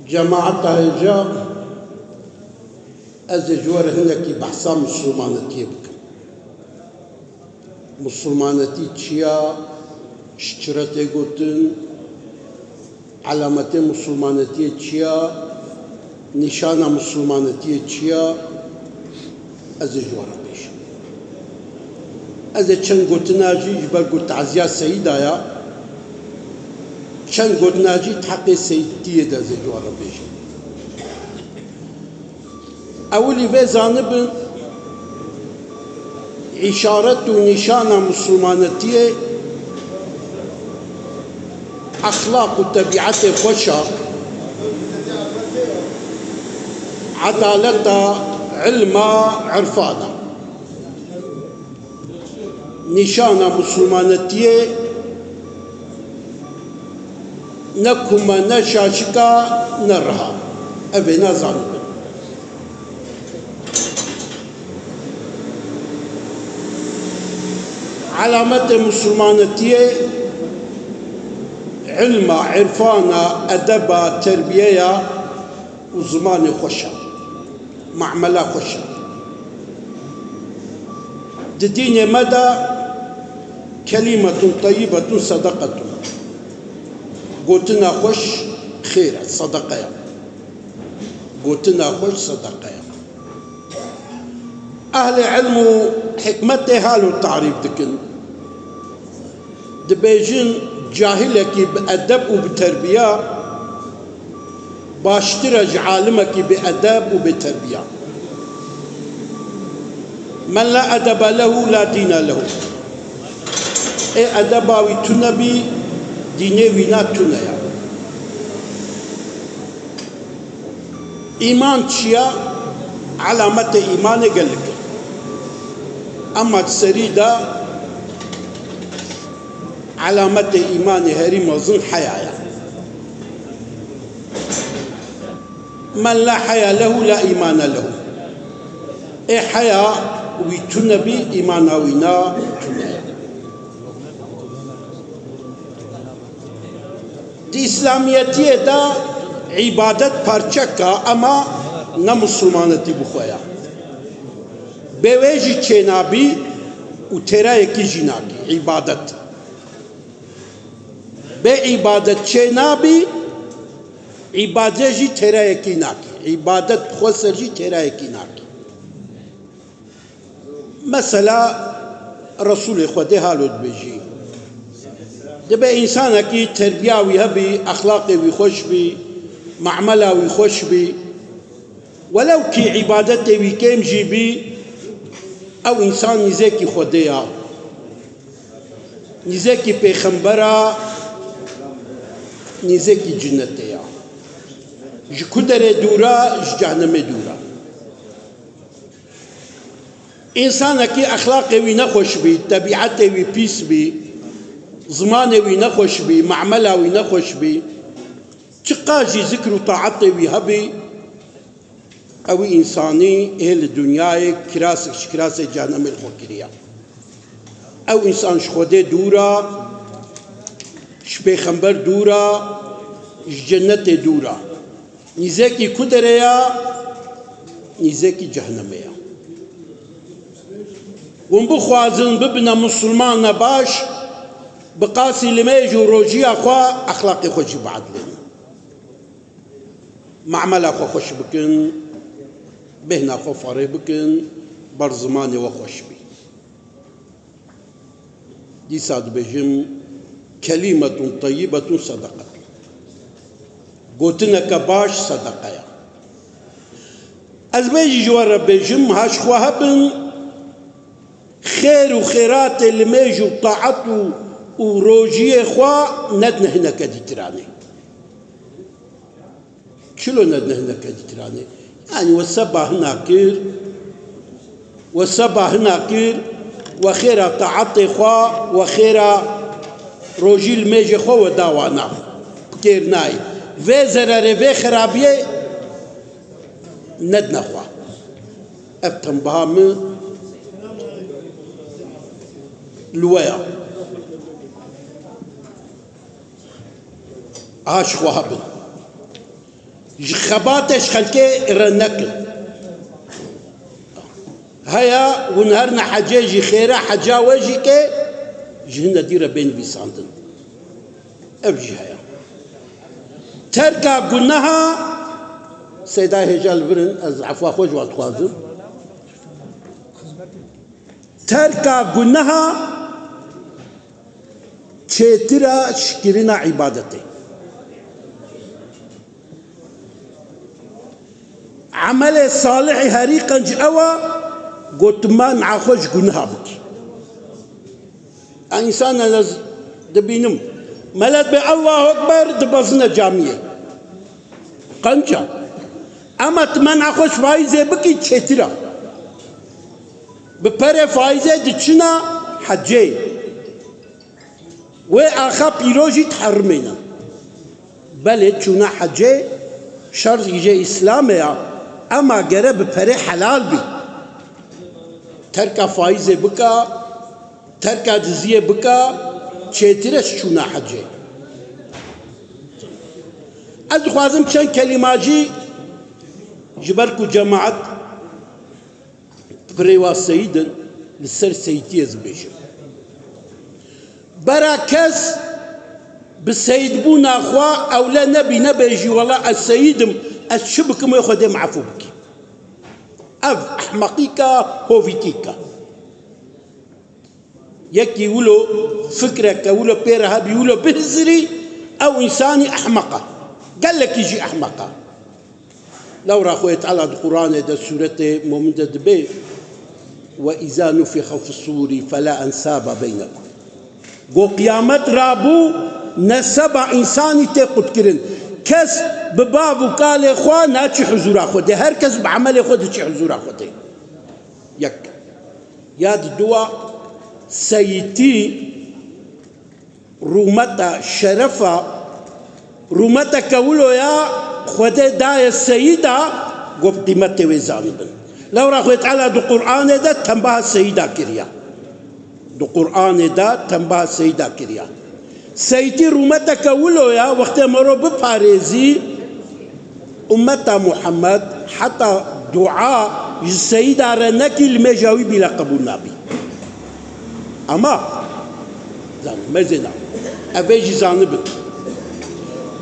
جماعة هجا از جوار هنکی بحثا مسلمانتی بکن. مسلمانتی چیا؟ شچرت گوتن، علامت مسلمانتی چیا؟ نشان مسلمانتی چیا؟ از جوار بیش. از چند گوتناجی جبر گوت عزیز سید آیا، چند گوتناجی تحقیق سیدیه ده از جوار بیش. اولی به زانب اشارت و نشان مسلمانتی اخلاق و طبیعت خوشا، عدالت، علم، عرفانا. نشان مسلمانتی نکم نشاشکا نرها ابی نزانب. علامت مسلمانتی علم، عرفان، ادب، تربیه و زمان خوشا، معامله خوشا. دین مدى كلمة طيبة صدقة. قوتنا خوش خير صدقة، قوتنا خوش صدقة. أهل علم حكمته هالو التعريف دكن دبيجن جاهلك بأدب وبتربية باشترج عالمك بأدب وبتربية. من لا أدب له لا دين له. أدباوي تنبي ديني وينا تنيا. إيمان شيا علامة إيمان قلك. أما تسريدا علامة إيمان هري موزن حياة. من لا حياة له لا إيمان له. حياة ويتنبي إيمانا وينا تنيا. دي إسلاميتي دا عبادت پرچكا أما نمسلمانتي بخويا. بويجي چنابي و ترايكي جناكي عبادت. بعبادت چنابي عبادت جي ترايكي ناكي. عبادت بخوصر جي ترايكي ناكي. مثلا رسول خودي هالود بيجي دبا إنسانكي تربية ويهبي أخلاقي ويخش بي معاملة ويخش بي ولو كي عبادتي ويكيم جيبي أو إنسان نزاكي خوديا نزاكي بيخنبرا نزاكي جنتيا جكدر دورا جهنم دورا. إنسانكي أخلاقي وينخش بي طبيعتي ويبيس بي زماني وينخش بي معاملة وينخش بي تقاجي ذكر طاعتي ويهبي أو إنساني أهل الدنيا كراسك شكراسي جهنم الخوكرية أو إنسان شخودي دورا شبي خنبر دورا جنة دورا نزاكي كدريا نزاكي جهنمية. ونبخوازن ببنا مسلمان باش بقاسي لميجو روجي أخوا أخلاقي خوش بعد لنا معمل أخوا خوش بكن بهنا أخوا فاري بكن برزماني وخوش بي. دي ساد بجم كلمة طيبة صدقة. قوتنا كباش صدقة. أزبيجي جوار بجم هاش خوهبن خير وخيرات اللي ميجو طاعته وروجيه خوا ندنا هنا كديتراني. شلو ندنا هنا كديتراني؟ يعني والسبع هنا كير والسبع هنا كير وخيرا طاعتي خوا وخيرا روجي الميجي خوا وداوانا كير ناي في زراري في خرابيه ندنا خوا ابتن بها لويا عاش وهبن خباتش خلكي رنكن هيا ونهرنا حجاجي خيرا حجا وجهك جهنا ديرا بين بيساندن ابجي هيا تركا قلناها سيدا هجال برن از عفوا خوش واتخوازم تركا قلناها تشيترا شكرنا عبادتي عمل صالح هريقا جاوا قلت ما نعخوش قلناها بكي انسان انا دبينم ملت بي الله اكبر دبزنا جامعه قنجا اما تمنع خوش فايزه بكي تشترا بپره فايزه دچنا حجي و اخا بيروجي تحرمينا بل چونا حجي شرط يجي اسلاميا اما گره بپره حلال بي تركا فايزه بكا تركا دزيه بكا چێترش چوونە حەجێ ئەس دخوازم چەند کەلیماجی ji ber ku cemaet pirêwa seyîdin li ser seyîtiyê zibêjim bera kes bi seyîdbûna xwe ewle nebî nebêjî wela ez seyîdim ez çi bikim wê xwedê mefû bikî ev ehmeqîka hovîtîka يكي ولو فكرك ولو بيرها بيولو بهزري او انساني احمقه قال لك يجي احمقه لو راخويت على القران ده سوره ممدد به واذا نفخ في الصور فلا انساب بينكم قو قيامت رابو نسب انساني تقد كرن كس بباب قال اخوان ناتي حضور اخوته هر كس بعمل اخوته تشي حضور اخوته يك ياد الدواء سيتي رومتا شرفا رومتا كولو يا خده داي السيدة قبط قيمته وزانبن لو راخوت على دو قرآن دا تنباه السيدة كريا دو قرآن دا تنباه السيدة كريا سيتي رومتا كولو يا وقت مرو بباريزي أمتا محمد حتى دعاء السيدة رنكي المجاوي بلا قبول نبي أما زان مزنا أبيجي زانبت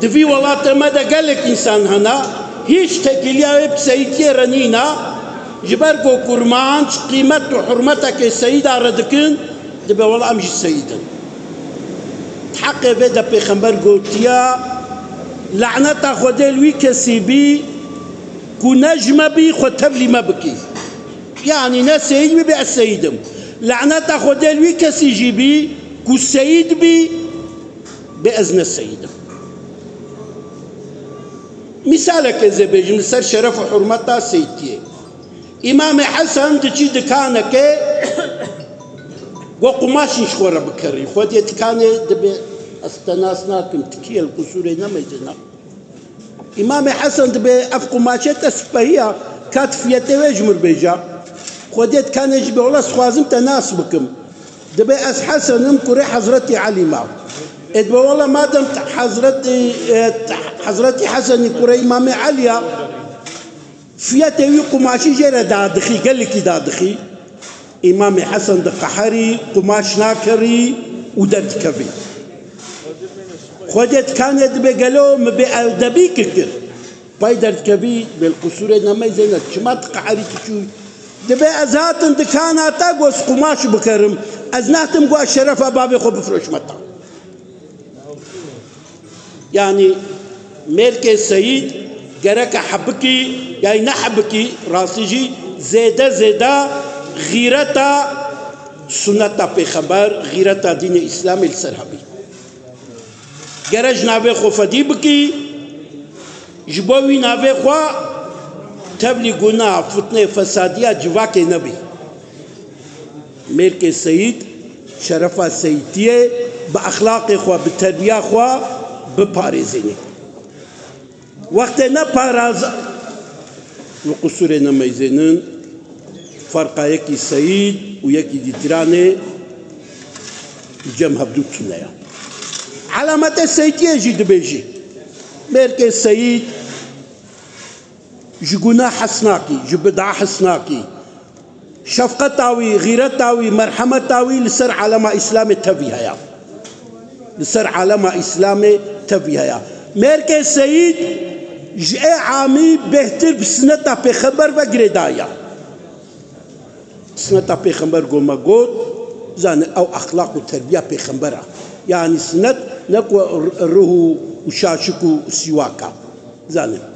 دفي والله تمدا قال لك إنسان هنا هيش تكليا بسيدي رنينا جبركو كرمان قيمة وحرمتك السيدة ردكن دبي والله أمشي السيدة تحقق بدا بيخمبر قوتيا لعنة خدل وي كسيبي كو نجم بي خطبلي ما بكي يعني ناس سيد بي السيدم لعنة خدل وي كسي جيبي كو السيد بي بأذن السيد مثالك زي بيجي مثال شرف وحرمتها سيدتي إمام حسن دجي دكانك وقماش نشخورة بكري خودي دكاني دبي استناسنا كنت كي القصوري نميزنا إمام حسن دبي أف قماشة تسبهية كاتفيته ويجمر بيجا خوديت كان يجب والله سخوازم تناس بكم دبي أس حسنم كوري حضرتي علي معه ادبا والله ما دام حضرتي حسن كوري إمام عليا فيته قماشي جرى دادخي قال لك دادخي إمام حسن دقحري قماش ناكري ودد كبي خوديت كان يدبي قالوا مبي أدبي كتير بايدر كبي بالقصور نما زينت شما تقحري تشوي دبي أزهاتن دكانا تاقوس قماش بكرم أزناتم قوى الشرفة بابي خو بفروش مطا يعني ميركي السيد قرك حبكي يعني نحبكي راسيجي زيدا غيرتا سنتا بخبر غيرتا دين الإسلام السرحبي قرج نابي خو فديبكي جبوي نابي خو تبلي قنا فتنة فسادية جواك نبي ملك السيد شرفة سيدية بأخلاق خوا بتربية خوا بباريزيني وقت نباراز وقصور نميزينن فرقا يكي السيد ويكي ديتراني جمع بدو تنايا علامة السيدية جي دبيجي ملك السيد ji gunah hesnakî, ji bid'a hesnakî, şefqetawi, gîretawi, merhemetawi li ser alema İslamê tevî heye. Li ser alema İslamê tevî heye. Mêrkê Seyîd ji ê amî bêhtir bi sineta pêxember ve girêdaya. Sineta pêxember goma got, zanî ew exlaq û terbiya pêxembera. Yani sinet ne ku ruh û şaşik û sîwaka. Zanî.